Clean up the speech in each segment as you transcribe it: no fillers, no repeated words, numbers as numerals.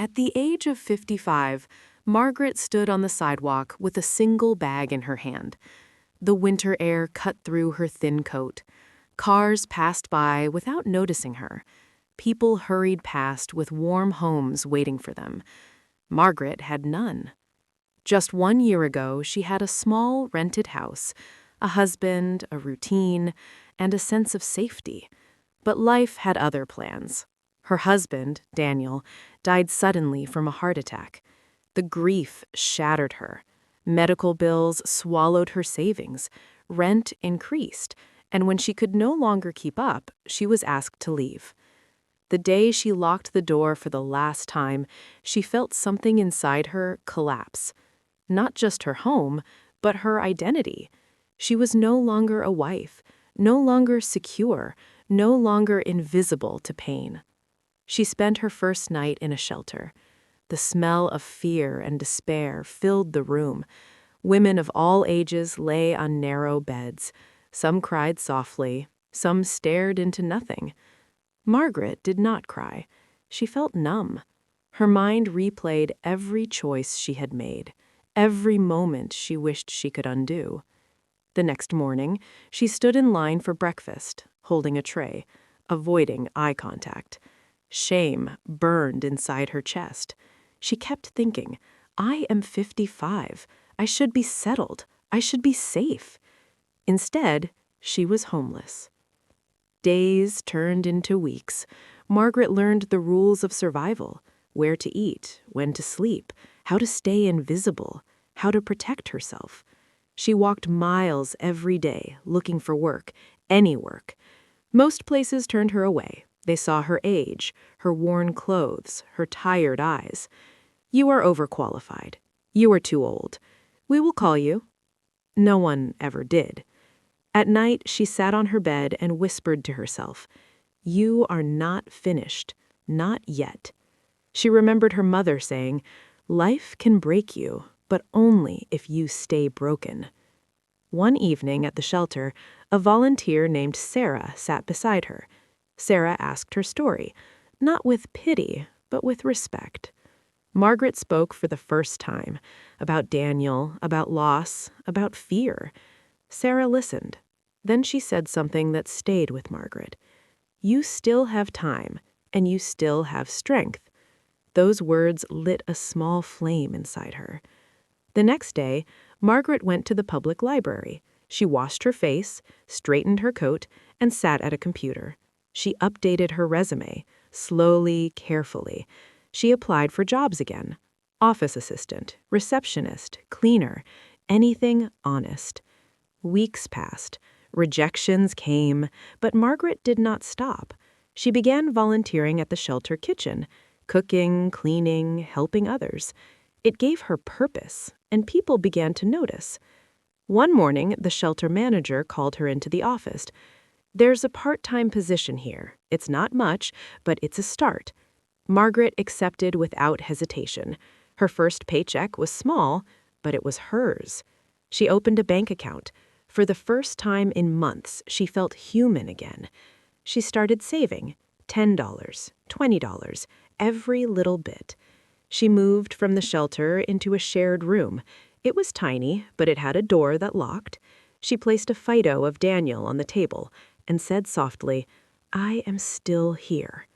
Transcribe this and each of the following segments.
At the age of 55, Margaret stood on the sidewalk with a single bag in her hand. The winter air cut through her thin coat. Cars passed by without noticing her. People hurried past with warm homes waiting for them. Margaret had none. Just 1 year ago, she had a small rented house, a husband, a routine, and a sense of safety. But life had other plans. Her husband, Daniel, died suddenly from a heart attack. The grief shattered her. Medical bills swallowed her savings. Rent increased, and when she could no longer keep up, she was asked to leave. The day she locked the door for the last time, she felt something inside her collapse. Not just her home, but her identity. She was no longer a wife, no longer secure, no longer invisible to pain. She spent her first night in a shelter. The smell of fear and despair filled the room. Women of all ages lay on narrow beds. Some cried softly, some stared into nothing. Margaret did not cry. She felt numb. Her mind replayed every choice she had made, every moment she wished she could undo. The next morning, she stood in line for breakfast, holding a tray, avoiding eye contact. Shame burned inside her chest. She kept thinking, I am 55. I should be settled. I should be safe. Instead, she was homeless. Days turned into weeks. Margaret learned the rules of survival: where to eat, when to sleep, how to stay invisible, how to protect herself. She walked miles every day looking for work, any work. Most places turned her away. They saw her age, her worn clothes, her tired eyes. You are overqualified. You are too old. We will call you. No one ever did. At night, she sat on her bed and whispered to herself, You are not finished. Not yet. She remembered her mother saying, Life can break you, but only if you stay broken. One evening at the shelter, a volunteer named Sarah sat beside her. Sarah asked her story, not with pity, but with respect. Margaret spoke for the first time, about Daniel, about loss, about fear. Sarah listened. Then she said something that stayed with Margaret. You still have time, and you still have strength. Those words lit a small flame inside her. The next day, Margaret went to the public library. She washed her face, straightened her coat, and sat at a computer. She updated her resume, slowly, carefully. She applied for jobs again. Office assistant, receptionist, cleaner, anything honest. Weeks passed. Rejections came, but Margaret did not stop. She began volunteering at the shelter kitchen, cooking, cleaning, helping others. It gave her purpose, and people began to notice. One morning, the shelter manager called her into the office. There's a part-time position here. It's not much, but it's a start. Margaret accepted without hesitation. Her first paycheck was small, but it was hers. She opened a bank account. For the first time in months, she felt human again. She started saving $10, $20, every little bit. She moved from the shelter into a shared room. It was tiny, but it had a door that locked. She placed a photo of Daniel on the table and said softly, I am still here.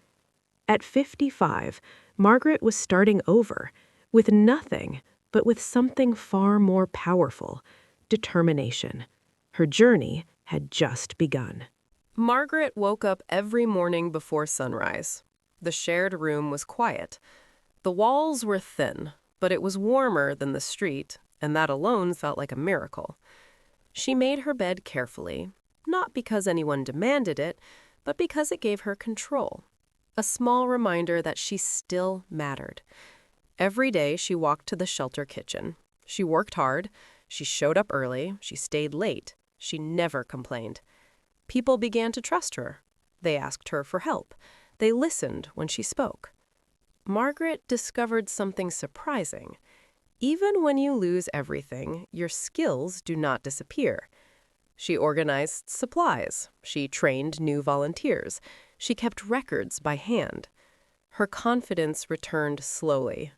At 55, Margaret was starting over, with nothing, but with something far more powerful: determination. Her journey had just begun. Margaret woke up every morning before sunrise. The shared room was quiet. The walls were thin, but it was warmer than the street, and that alone felt like a miracle. She made her bed carefully, not because anyone demanded it, but because it gave her control. A small reminder that she still mattered. Every day she walked to the shelter kitchen. She worked hard. She showed up early. She stayed late. She never complained. People began to trust her. They asked her for help. They listened when she spoke. Margaret discovered something surprising. Even when you lose everything, your skills do not disappear. She organized supplies. She trained new volunteers. She kept records by hand. Her confidence returned slowly.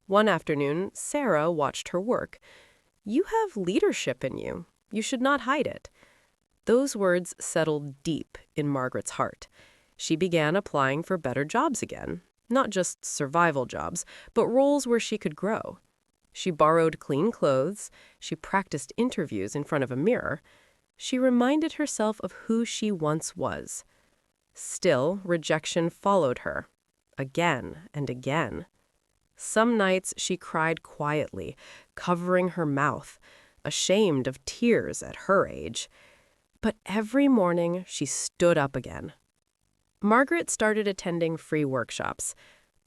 One afternoon, Sarah watched her work. "You have leadership in you. You should not hide it." Those words settled deep in Margaret's heart. She began applying for better jobs again. Not just survival jobs, but roles where she could grow. She borrowed clean clothes. She practiced interviews in front of a mirror. She reminded herself of who she once was. Still, rejection followed her, again and again. Some nights she cried quietly, covering her mouth, ashamed of tears at her age. But every morning she stood up again. Margaret started attending free workshops,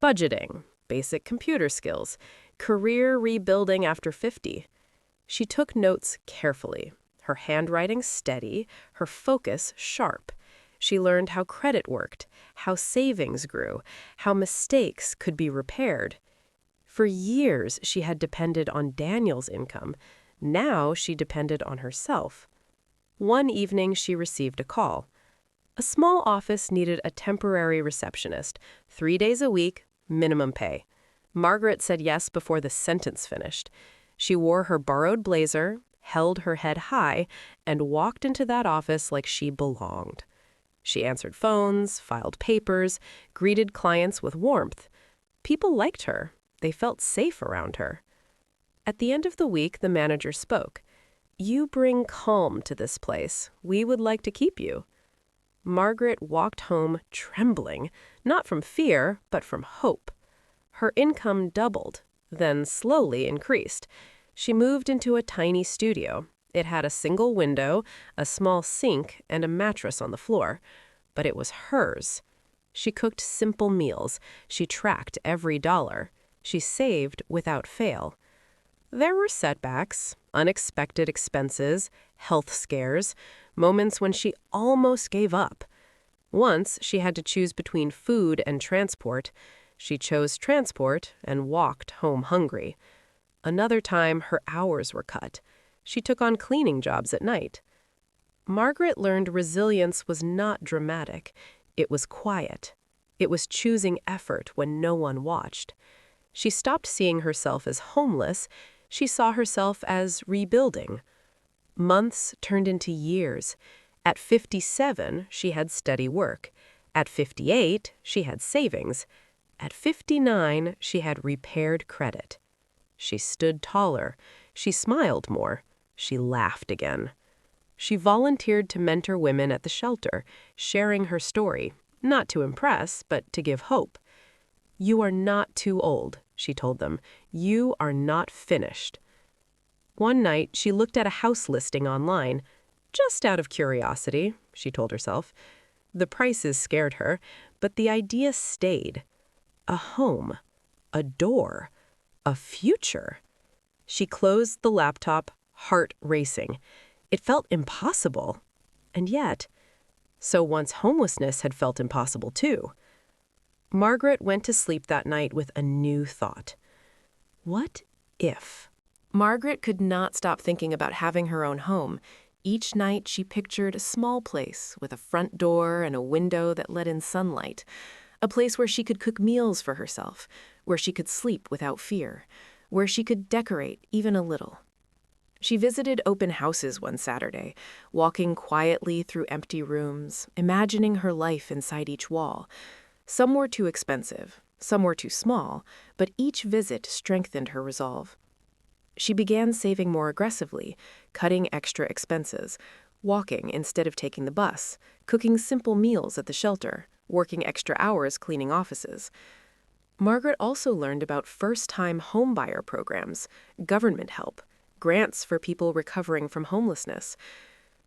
budgeting, basic computer skills, career rebuilding after 50. She took notes carefully, her handwriting steady, her focus sharp. She learned how credit worked, how savings grew, how mistakes could be repaired. For years, she had depended on Daniel's income. Now she depended on herself. One evening, she received a call. A small office needed a temporary receptionist, 3 days a week, minimum pay. Margaret said yes before the sentence finished. She wore her borrowed blazer, held her head high, and walked into that office like she belonged. She answered phones, filed papers, greeted clients with warmth. People liked her. They felt safe around her. At the end of the week, the manager spoke. "You bring calm to this place. We would like to keep you." Margaret walked home trembling, not from fear, but from hope. Her income doubled, then slowly increased. She moved into a tiny studio. It had a single window, a small sink, and a mattress on the floor. But it was hers. She cooked simple meals. She tracked every dollar. She saved without fail. There were setbacks, unexpected expenses, health scares, moments when she almost gave up. Once, she had to choose between food and transport. She chose transport and walked home hungry. Another time, her hours were cut. She took on cleaning jobs at night. Margaret learned resilience was not dramatic. It was quiet. It was choosing effort when no one watched. She stopped seeing herself as homeless. She saw herself as rebuilding. Months turned into years. At 57, she had steady work. At 58, she had savings. At 59, she had repaired credit. She stood taller. She smiled more. She laughed again. She volunteered to mentor women at the shelter, sharing her story, not to impress, but to give hope. "You are not too old," she told them. "You are not finished." One night, she looked at a house listing online. Just out of curiosity, she told herself. The prices scared her, but the idea stayed. A home, a door, a future. She closed the laptop, heart racing. It felt impossible. And yet, so once homelessness had felt impossible too. Margaret went to sleep that night with a new thought. What if? Margaret could not stop thinking about having her own home. Each night she pictured a small place with a front door and a window that let in sunlight. A place where she could cook meals for herself, where she could sleep without fear, where she could decorate even a little. She visited open houses one Saturday, walking quietly through empty rooms, imagining her life inside each wall. Some were too expensive, some were too small, but each visit strengthened her resolve. She began saving more aggressively, cutting extra expenses, walking instead of taking the bus, cooking simple meals at the shelter, working extra hours cleaning offices. Margaret also learned about first-time homebuyer programs, government help, grants for people recovering from homelessness.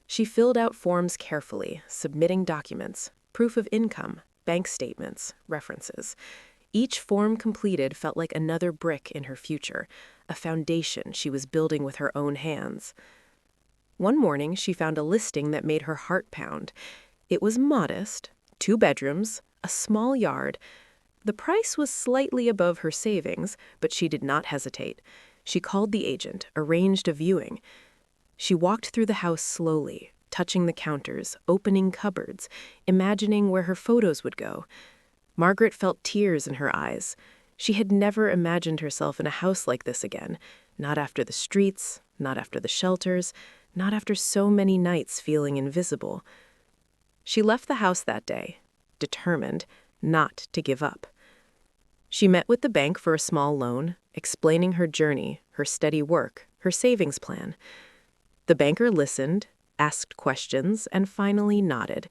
She filled out forms carefully, submitting documents, proof of income, bank statements, references. Each form completed felt like another brick in her future, a foundation she was building with her own hands. One morning, she found a listing that made her heart pound. It was modest, 2 bedrooms, a small yard. The price was slightly above her savings, but she did not hesitate. She called the agent, arranged a viewing. She walked through the house slowly, touching the counters, opening cupboards, imagining where her photos would go. Margaret felt tears in her eyes. She had never imagined herself in a house like this again, not after the streets, not after the shelters, not after so many nights feeling invisible. She left the house that day, determined not to give up. She met with the bank for a small loan, explaining her journey, her steady work, her savings plan. The banker listened, asked questions, and finally nodded.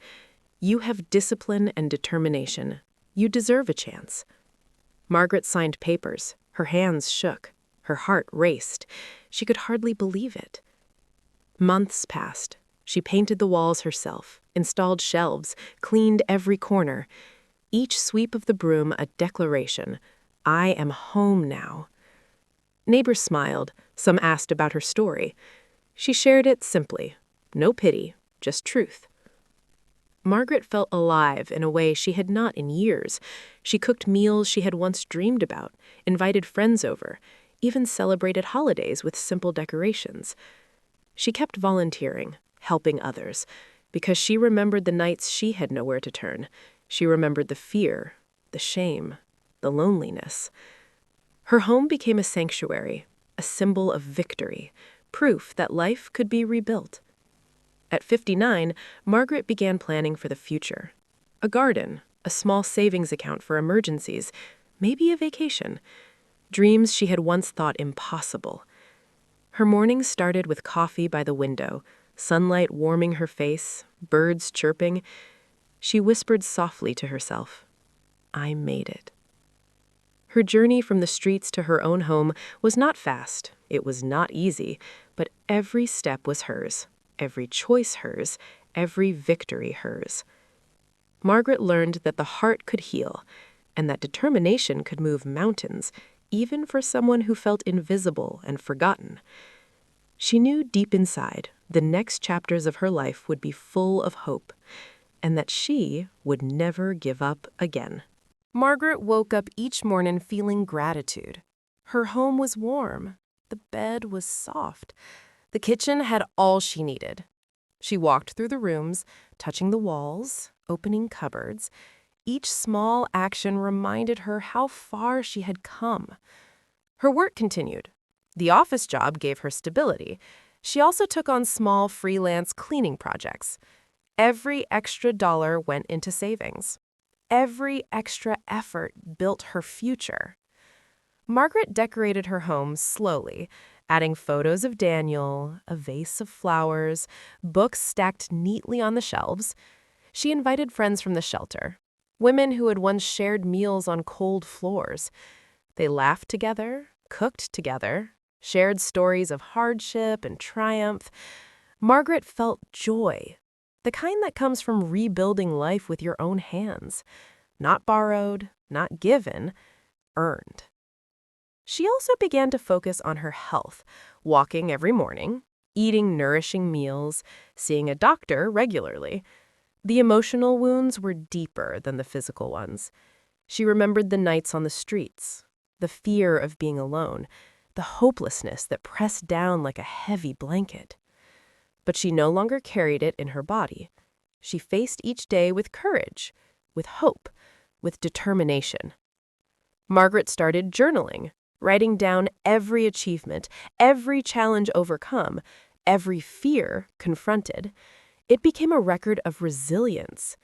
"You have discipline and determination. You deserve a chance." Margaret signed papers. Her hands shook. Her heart raced. She could hardly believe it. Months passed. She painted the walls herself, installed shelves, cleaned every corner. Each sweep of the broom a declaration. "I am home now." Neighbors smiled. Some asked about her story. She shared it simply. No pity, just truth. Margaret felt alive in a way she had not in years. She cooked meals she had once dreamed about, invited friends over, even celebrated holidays with simple decorations. She kept volunteering, helping others, because she remembered the nights she had nowhere to turn. She remembered the fear, the shame, the loneliness. Her home became a sanctuary, a symbol of victory, proof that life could be rebuilt. At 59, Margaret began planning for the future. A garden, a small savings account for emergencies, maybe a vacation. Dreams she had once thought impossible. Her mornings started with coffee by the window, sunlight warming her face, birds chirping. She whispered softly to herself, "I made it." Her journey from the streets to her own home was not fast, it was not easy, but every step was hers, every choice hers, every victory hers. Margaret learned that the heart could heal, and that determination could move mountains, even for someone who felt invisible and forgotten. She knew deep inside the next chapters of her life would be full of hope, and that she would never give up again. Margaret woke up each morning feeling gratitude. Her home was warm. The bed was soft. The kitchen had all she needed. She walked through the rooms, touching the walls, opening cupboards. Each small action reminded her how far she had come. Her work continued. The office job gave her stability. She also took on small freelance cleaning projects. Every extra dollar went into savings. Every extra effort built her future. Margaret decorated her home slowly, adding photos of Daniel, a vase of flowers, books stacked neatly on the shelves. She invited friends from the shelter, women who had once shared meals on cold floors. They laughed together, cooked together, shared stories of hardship and triumph. Margaret felt joy, the kind that comes from rebuilding life with your own hands. Not borrowed, not given, earned. She also began to focus on her health, walking every morning, eating nourishing meals, seeing a doctor regularly. The emotional wounds were deeper than the physical ones. She remembered the nights on the streets, the fear of being alone, the hopelessness that pressed down like a heavy blanket. But she no longer carried it in her body. She faced each day with courage, with hope, with determination. Margaret started journaling, writing down every achievement, every challenge overcome, every fear confronted. It became a record of resilience.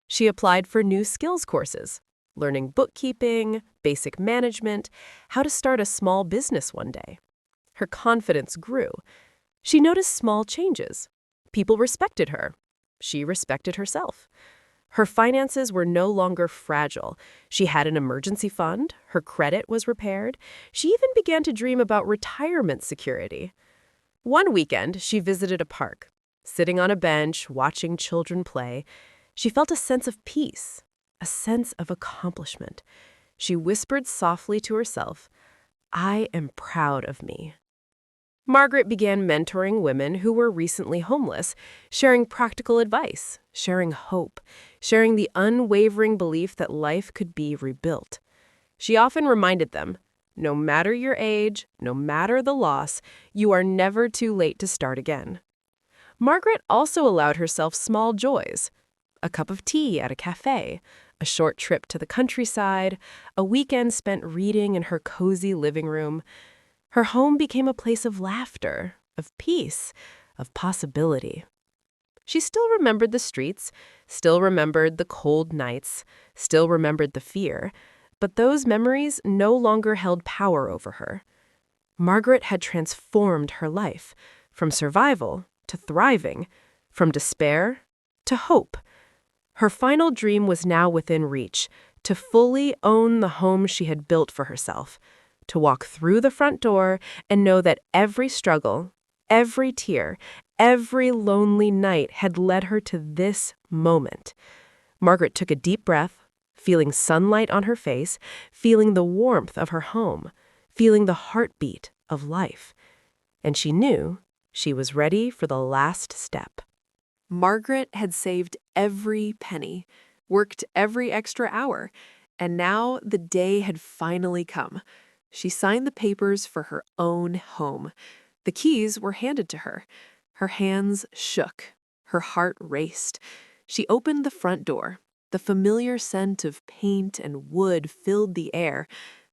She applied for new skills courses, learning bookkeeping, basic management, how to start a small business one day. Her confidence grew. She noticed small changes. People respected her. She respected herself. Her finances were no longer fragile. She had an emergency fund. Her credit was repaired. She even began to dream about retirement security. One weekend, she visited a park. Sitting on a bench, watching children play, she felt a sense of peace, a sense of accomplishment. She whispered softly to herself, "I am proud of me." Margaret began mentoring women who were recently homeless, sharing practical advice, sharing hope, sharing the unwavering belief that life could be rebuilt. She often reminded them, no matter your age, no matter the loss, you are never too late to start again. Margaret also allowed herself small joys. A cup of tea at a cafe, a short trip to the countryside, a weekend spent reading in her cozy living room. Her home became a place of laughter, of peace, of possibility. She still remembered the streets, still remembered the cold nights, still remembered the fear, but those memories no longer held power over her. Margaret had transformed her life, from survival to thriving, from despair to hope. Her final dream was now within reach, to fully own the home she had built for herself, to walk through the front door and know that every struggle, every tear, every lonely night had led her to this moment. Margaret took a deep breath, feeling sunlight on her face, feeling the warmth of her home, feeling the heartbeat of life. And she knew she was ready for the last step. Margaret had saved every penny, worked every extra hour, and now the day had finally come. She signed the papers for her own home. The keys were handed to her. Her hands shook. Her heart raced. She opened the front door. The familiar scent of paint and wood filled the air.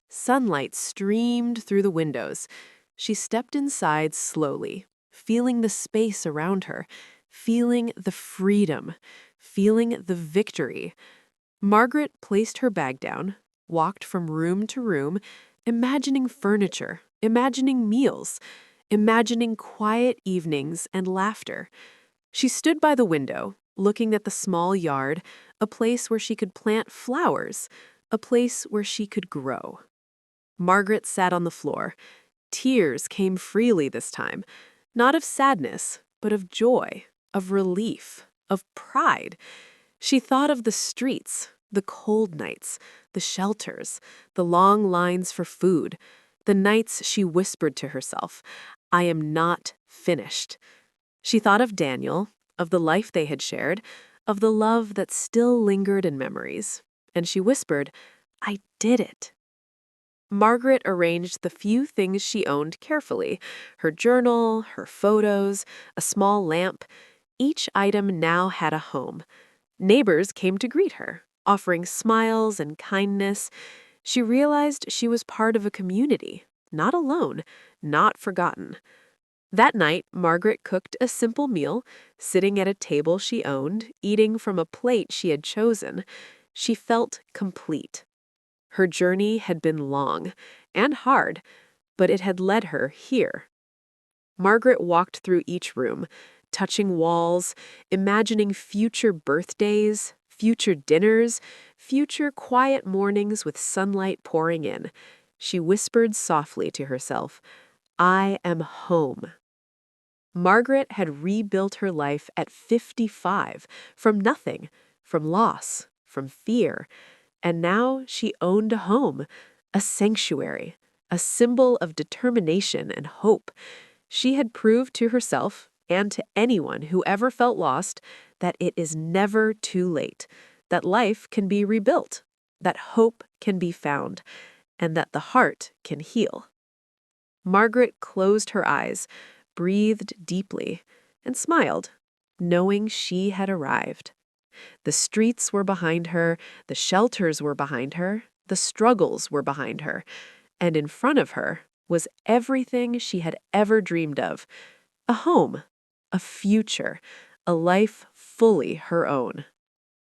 Sunlight streamed through the windows. She stepped inside slowly, feeling the space around her, feeling the freedom, feeling the victory. Margaret placed her bag down, walked from room to room, imagining furniture, imagining meals, imagining quiet evenings and laughter. She stood by the window, looking at the small yard, a place where she could plant flowers, a place where she could grow. Margaret sat on the floor. Tears came freely this time, not of sadness, but of joy, of relief, of pride. She thought of the streets, the cold nights, the shelters, the long lines for food, the nights she whispered to herself, "I am not finished." She thought of Daniel, of the life they had shared, of the love that still lingered in memories, and she whispered, "I did it." Margaret arranged the few things she owned carefully, her journal, her photos, a small lamp. Each item now had a home. Neighbors came to greet her, offering smiles and kindness. She realized she was part of a community, not alone, not forgotten. That night, Margaret cooked a simple meal, sitting at a table she owned, eating from a plate she had chosen. She felt complete. Her journey had been long and hard, but it had led her here. Margaret walked through each room, touching walls, imagining future birthdays, future dinners, future quiet mornings with sunlight pouring in. She whispered softly to herself, "I am home." Margaret had rebuilt her life at 55, from nothing, from loss, from fear. And now she owned a home, a sanctuary, a symbol of determination and hope. She had proved to herself and to anyone who ever felt lost that it is never too late, that life can be rebuilt, that hope can be found, and that the heart can heal. Margaret closed her eyes, breathed deeply, and smiled, knowing she had arrived. The streets were behind her, the shelters were behind her, the struggles were behind her, and in front of her was everything she had ever dreamed of: a home, a future, a life fully her own.